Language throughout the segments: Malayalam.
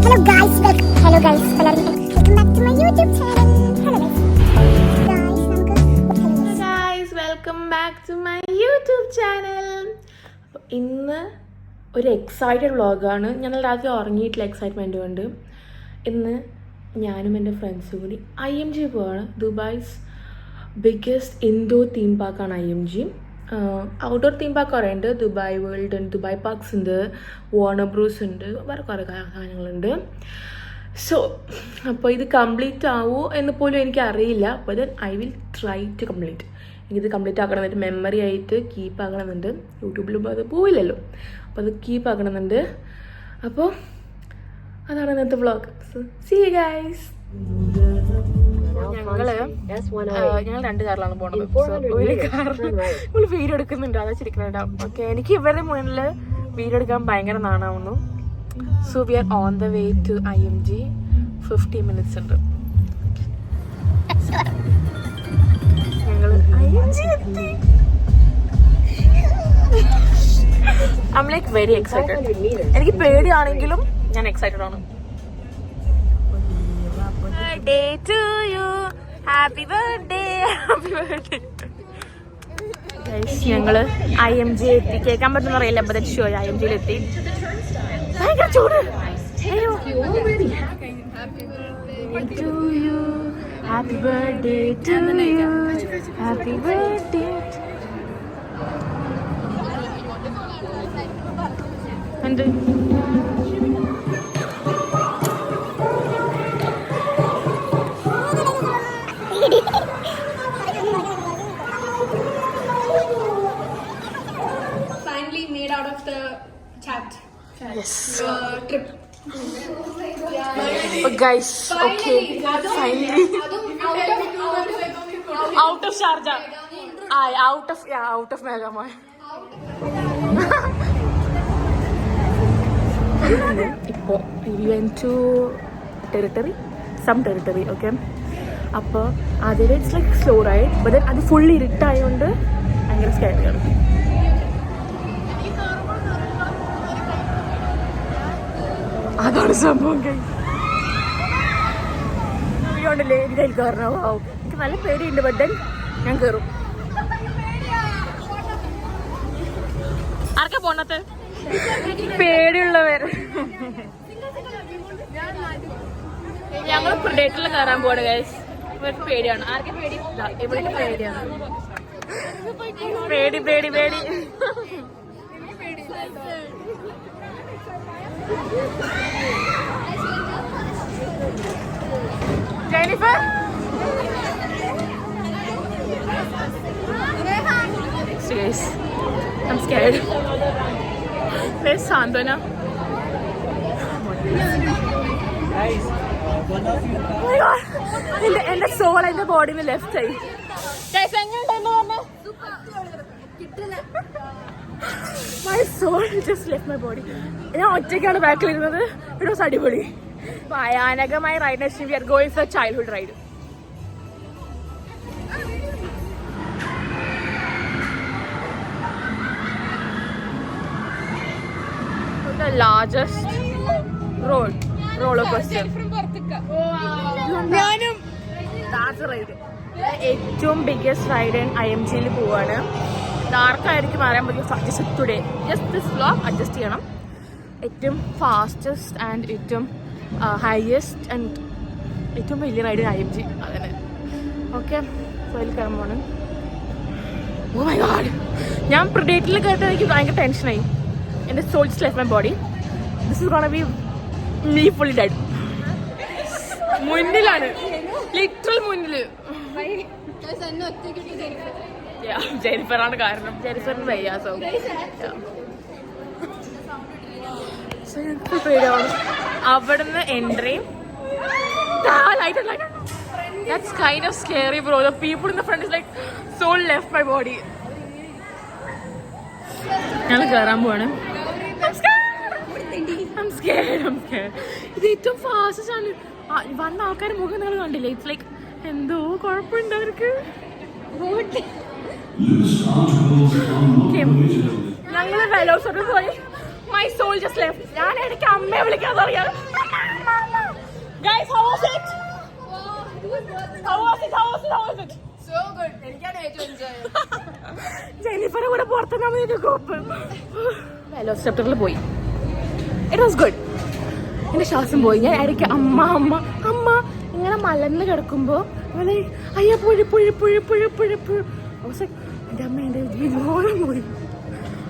Hello guys, welcome back to my YouTube channel. Welcome back to my YouTube channel. ഇന്ന് ഒരു എക്സൈറ്റഡ് വ്ളോഗാണ്. ഞങ്ങൾ രാത്രി ഉറങ്ങിയിട്ടില്ല എക്സൈറ്റ്മെൻറ്റ് കൊണ്ട്. ഇന്ന് ഞാനും എൻ്റെ ഫ്രണ്ട്സും കൂടി IMG പോവാണ്. ദുബായ്സ് ബിഗ്ഗസ്റ്റ് ഇൻഡോർ തീം പാർക്കാണ് IMG. ഔട്ട്ഡോർ തീം പാർക്ക് കുറേ ഉണ്ട്. ദുബായ് വേൾഡ് ഉണ്ട്, ദുബായ് പാർക്സ് ഉണ്ട്, വാർണർ ബ്രൂസ് ഉണ്ട്, വേറെ കുറേ കാര്യങ്ങളുണ്ട്. സോ അപ്പോൾ ഇത് കംപ്ലീറ്റ് ആവുമോ എന്ന് പോലും എനിക്കറിയില്ല. അപ്പോൾ then I will try to complete. എനിക്കിത് കംപ്ലീറ്റ് ആക്കണമെന്നുണ്ട്, മെമ്മറി ആയിട്ട് കീപ്പ് ആക്കണമെന്നുണ്ട്. യൂട്യൂബിലും അത് പോവില്ലല്ലോ, അപ്പോൾ അത് കീപ്പ് ആക്കണമെന്നുണ്ട്. അപ്പോൾ അതാണ് ഇന്നത്തെ vlog. So see you guys. ഞങ്ങൾ 2 കാറിലാണ് പോണത്. ഒരു കാറിൽ നമ്മൾ വീഡിയോ എടുക്കുന്നുണ്ട്, അതാ ചിരിക്കുന്നുണ്ടാവും. ഓക്കെ, എനിക്ക് ഇവരുടെ മുന്നിൽ വീഡിയോ എടുക്കാൻ ഭയങ്കര നാണാവുന്നു. So we are on the way to IMG. 50 minutes ഉണ്ട്. ഞങ്ങൾ IMG എത്തി. I'm like very excited. എനിക്ക് പേടിയാണെങ്കിലും ഞാൻ എക്സൈറ്റഡ് ആണ്. Birthday to you, happy birthday, happy birthday. ഞങ്ങള് IMG എത്തി. കേൾക്കാൻ പറ്റുന്ന അറിയില്ല, but that's sure IMG എത്തി. ഭയങ്കര ചൂട്. To you, happy birthday to you, happy birthday. And finally made out of the chat. yes, Trip. but guys, okay, finally out of Sharjah. Out of Mega Mall. ഇപ്പോൾ we went to some territory, okay. അപ്പോൾ അതിൽ it's like slow ride, but then അത് ഫുള്ളി ഇരുട്ടായതുകൊണ്ട് ഭയങ്കര സ്കാരിയാണ്. അതാണ് സംഭവം. വീഡിയോണ്ടല്ലേ എനിക്ക് അതിൽ കയറണം. എനിക്ക് നല്ല പേടിയുണ്ട്, ബട്ട് ദെൻ ഞാൻ കയറും. ആർക്കാ പോണത്? പേടിയുള്ളവർ. ഞങ്ങൾ പ്രിഡേറ്ററിൽ കയറാൻ പോവാണ് ഗൈസ്. ഇവർക്ക് പേടിയാണ്. ആർക്കും പേടി? ഇവർക്ക് പേടിയാണ്. പേടി പേടി പേടി. Jennifer, guys, I'm scared. Where's Santana? Oh my god, എന്റെ സോൾ എന്റെ ബോഡിന്ന് ലെഫ്റ്റ് ആയി. My soul just left my body. ഞാൻ ഒറ്റയ്ക്കാണ് ബാക്കിലിരുന്നത്. ഇറ്റ് വാസ് അടിപൊളി. ഭയാനകമായ ride. We are going for childhood ride. The largest roller coaster. That's a ride. ഏറ്റവും ബിഗ്ഗസ്റ്റ് റൈഡ് ഇൻ IMG പോവാണ്. ആർക്കായിരിക്കും അറിയാൻ പറ്റും. Today just this vlog adjust ചെയ്യണം. ഏറ്റവും ഫാസ്റ്റസ്റ്റ് ആൻഡ് ഏറ്റവും ഹയസ്റ്റ് ആൻഡ് ഏറ്റവും വലിയ റൈഡ് IMG അതന്നെ. ഓക്കെ, സോ അതിൽ കയറാൻ പോകണം. ഓ മൈ ഗോഡ്, ഞാൻ പ്രിഡേറ്ററിൽ കയറിയിട്ട് എനിക്ക് ഭയങ്കര ടെൻഷനായി. എൻ്റെ soul just left my body. This is gonna be me fully dead. മുന്നിലാണ്, ലിറ്ററൽ മുന്നില്. ജെനിഫറാണ് കാരണം. ജെനിഫറിന് വയ്യാസോ. പേടിയാണ്. അവിടുന്ന് എൻട്രിയും that's kind of scary bro. The people in the front is like so left my body. ഞങ്ങൾ കയറാൻ പോവാണ്. I'm scared. ഇത് ഏറ്റവും ഫാസ്റ്റസ്റ്റ് ആണ്. വന്ന ആൾക്കാർ മുഖം നിങ്ങൾ കണ്ടില്ലേ? ഇറ്റ്സ് ലൈക്ക് എന്തോ കുഴപ്പമുണ്ട് അവർക്ക്. ഞങ്ങൾ വെലോസോട്ട് പോയി. my soul just left. ഞാൻ ഇടയ്ക്ക് അമ്മയെ വിളിക്കാൻ തുടങ്ങിയത്. Guys, how was it? How was it? So good. എനിക്കാണ് ഏറ്റവും എൻജോയ്. ജെന്നിഫറെ കൂടെ പുറത്തുനിന്ന് ഗ്രൂപ്പ് വെലോസിറപ്റ്ററിൽ പോയി. It was good. എൻ്റെ ശ്വാസം പോയി. ഞാൻ ഇടയ്ക്ക് അമ്മ അമ്മ അമ്മ ഇങ്ങനെ മലന്ന് കിടക്കുമ്പോൾ അയ്യ പുഴ പുഴ പുഴ പുഴ പുഴ പുഴ. എൻ്റെ അമ്മ എൻ്റെ വിനോദം പോയി.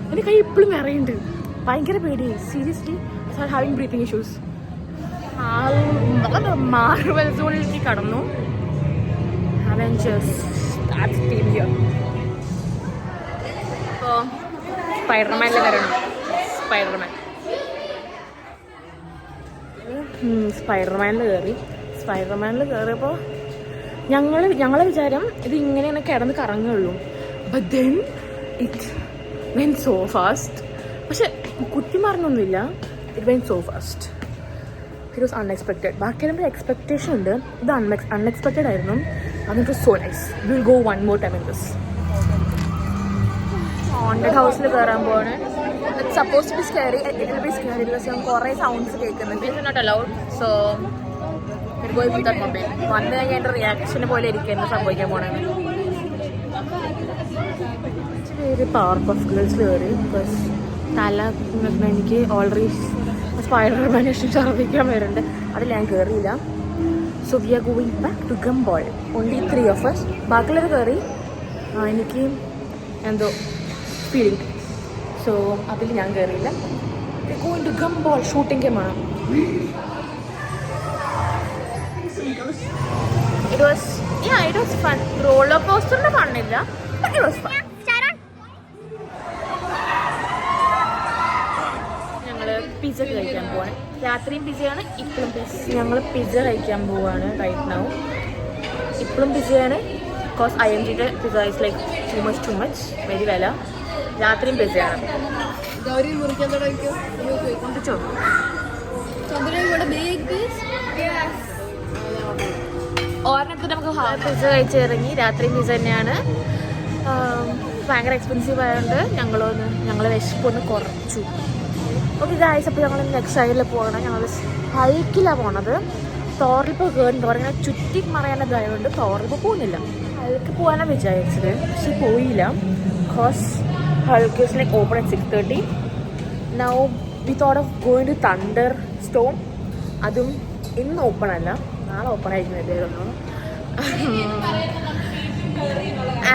എൻ്റെ കൈ ഇപ്പോഴും നിറയുണ്ട്. ഭയങ്കര പേടിയായി. Seriously having breathing issues. Marvel സോണിലേക്ക് കടന്നു. അവെഞ്ചേഴ്സ് ഇപ്പോൾ സ്പൈഡർമാനിൽ വരണം. സ്പൈഡർമാനിൽ കയറിയപ്പോൾ ഞങ്ങളെ വിചാരം ഇത് ഇങ്ങനെ കിടന്ന് കറങ്ങുള്ളൂ. But then it went so fast. പക്ഷെ കുത്തി മറിഞ്ഞൊന്നുമില്ല. It went so fast. It was unexpected. ബാക്കി നമ്മുടെ എക്സ്പെക്റ്റേഷൻ ഉണ്ട്. ഇത് അൺഎക്സ്പെക്റ്റഡ് ആയിരുന്നു. അത് it was so nice. Will go one more time in this. Haunted ഹൗസിൽ കയറാൻ പോവാണ്. It's suppose to be scary. It will be scary because ഞാൻ കുറേ സൗണ്ട്സ് കേൾക്കുന്നുണ്ട്. It's not allowed. So it going with that mobile. വന്നു കഴിഞ്ഞാൽ എൻ്റെ റിയാക്ഷന് പോലെ ഇരിക്കും എന്ന് സംഭവിക്കാൻ പോകണമെന്ന്. പേര് പാർക്ക് ഓഫ് ഗേൾസിൽ കയറി. ബിക്കോസ് തല എനിക്ക് ഓൾറെഡി സ്പൈഡർമാനെ ഛർദ്ദിക്കാൻ വരുന്നുണ്ട്. അതിൽ ഞാൻ കയറിയില്ല. So we are going back to Gumball. Only 3 of us. ബാക്കിയുള്ളത് കയറി. എനിക്ക് എന്തോ ഫീലിംഗ്. സോ അതിൽ ഞാൻ കയറിയില്ല. Going to Gumball. ഷൂട്ടിംഗ് ഗെയിമാണ്. It was fun. റോളർ കോസ്റ്ററിന്റെ ഫണ്ണില്ല. It was fun. പിസ്സ കഴിക്കാൻ പോവാണ്. രാത്രിയും പിസ്സയാണ്, ഇപ്പോഴും പിസ്സ. ഞങ്ങൾ പിസ്സ കഴിക്കാൻ പോവാണ് റൈറ്റ് നൗ. ഇപ്പോഴും പിസ്സയാണ്. ബിക്കോസ് IMGയുടെ pizza is like too much very വില. രാത്രിയും പിസ്സയാണ്. ഗൗരി മുറിക്കാൻ തുടങ്ങിയോ? ഒരെണ്ണത്തിന് നമുക്ക് പിസ്സ കഴിച്ച് ഇറങ്ങി. രാത്രിയും പിസ്സ തന്നെയാണ്. ഭയങ്കര എക്സ്പെൻസീവ് ആയതുകൊണ്ട് ഞങ്ങൾ വിശപ്പൊന്ന് കുറച്ചു. ഓക്കെ ഗായ്സ്, അപ്പോൾ ഞങ്ങൾ നെക്സ്റ്റ് സൈഡിൽ പോകണം. ഞങ്ങൾ ഹൈക്കിലാണ് പോണത്. തോറിപ്പോൾ കയറുന്നത് പറഞ്ഞാൽ ചുറ്റി മറയാനതായതുകൊണ്ട് തോറിപ്പോൾ പോകുന്നില്ല. ഹൾക്ക് പോകാനാണ് വിചാരിച്ചത്, പക്ഷെ പോയില്ല. Because Hulk is like open at 6:30. Now we thought of going to Thunder Stone. അതും ഇന്ന് ഓപ്പൺ അല്ല, നാളെ ഓപ്പൺ ആയിരിക്കും എന്തായിരുന്നു.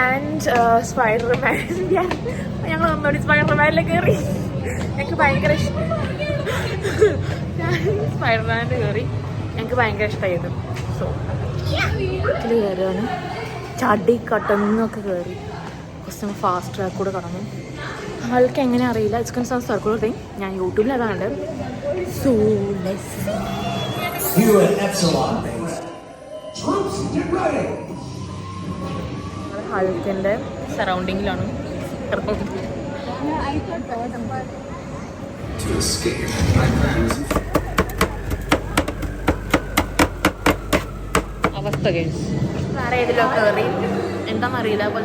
And Spiderman. ഞങ്ങൾ ഒന്നുകൂടി സ്പൈഡർമാനിൽ കയറി. ഞങ്ങൾക്ക് ഭയങ്കര സ്പൈഡർമാനിൽ കയറി. ഞങ്ങൾക്ക് ഭയങ്കര ഇഷ്ടമായിരുന്നു. സോ ഇതിൽ കയറുകയാണ്. ചടി കട്ടന്നൊക്കെ കയറി. കുറച്ച് ഫാസ്റ്റ് ട്രാക്ക് കൂടെ കടന്നു. ആൾക്ക് എങ്ങനെ അറിയില്ല. ഇറ്റ്സ് കൺ സം സർക്കുലർ തിങ്. ഞാൻ യൂട്യൂബിൽ അതാണ്. സോ ലെറ്റ്സ് ഹൾക്കിൻ്റെ സറൗണ്ടിങ്ങിലാണ്. അവസ്ഥ വേറെ ഏതിലോ കയറി. എന്താണെന്നറിയില്ല. അപ്പോൾ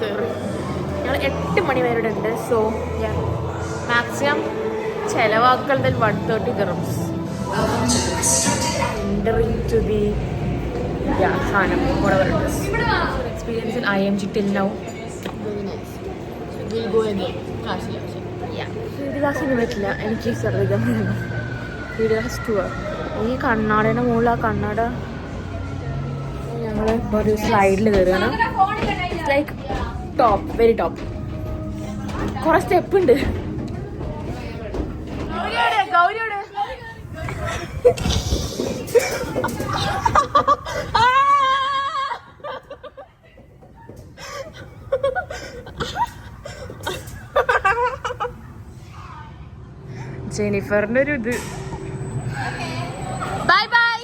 കയറി. ഞങ്ങൾ 8 മണി വരെ ഇവിടെ ഉണ്ട്. സോ മാക്സിമം ചിലവാക്കളുടെ 130 dirhams. Entering to the സാധനം whatever it is. Experience in IMG till now. Very nice. We'll go again. വീഡിയോസിന് പറ്റില്ല, എനിക്ക് ശ്രദ്ധിക്കാൻ പറ്റില്ല. വീഡിയോസ് ടൂർ ഈ കണ്ണാടേൻ്റെ മുകളിൽ ആ കണ്ണാട ഞങ്ങൾ ഒരു സ്ലൈഡിൽ കയറുകയാണ്. Like top, very top. കുറെ സ്റ്റെപ്പ് ഉണ്ട്. ഗൗരിയോട് ജെനിഫറിന്റെ ഒരു ഇത്. Bye bye.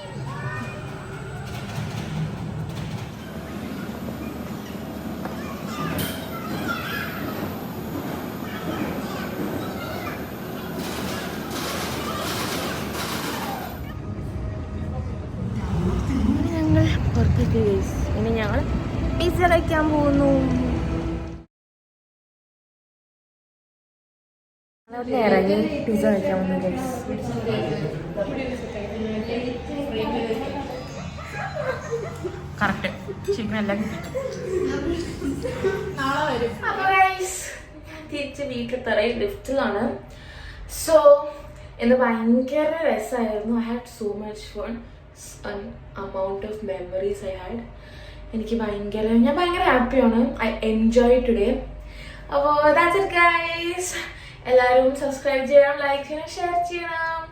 ഞങ്ങൾ പുറത്തേക്ക്. ഇനി ഞങ്ങൾ പിസ്സ കഴിക്കാൻ പോകുന്നു. ഇറങ്ങി പിസ്സ കഴിക്കാൻ വന്നു ഗൈസ്. കറക്റ്റ് ശരിക്കും എല്ലാം കിട്ടി. തിരിച്ച് വീട്ടിൽ തറയിൽ ലിഫ്റ്റിലാണ്. സോ ഇന്ന് ഭയങ്കര രസമായിരുന്നു. I had so much fun, amount of memories I had. ഞാൻ ഭയങ്കര ഹാപ്പിയാണ്. I enjoy today. അപ്പോൾ ദാറ്റ്സ് ഇറ്റ് ഗൈസ്. എല്ലാവരും സബ്സ്ക്രൈബ് ചെയ്യണം, ലൈക്ക് ചെയ്യണം, ഷെയർ ചെയ്യണം.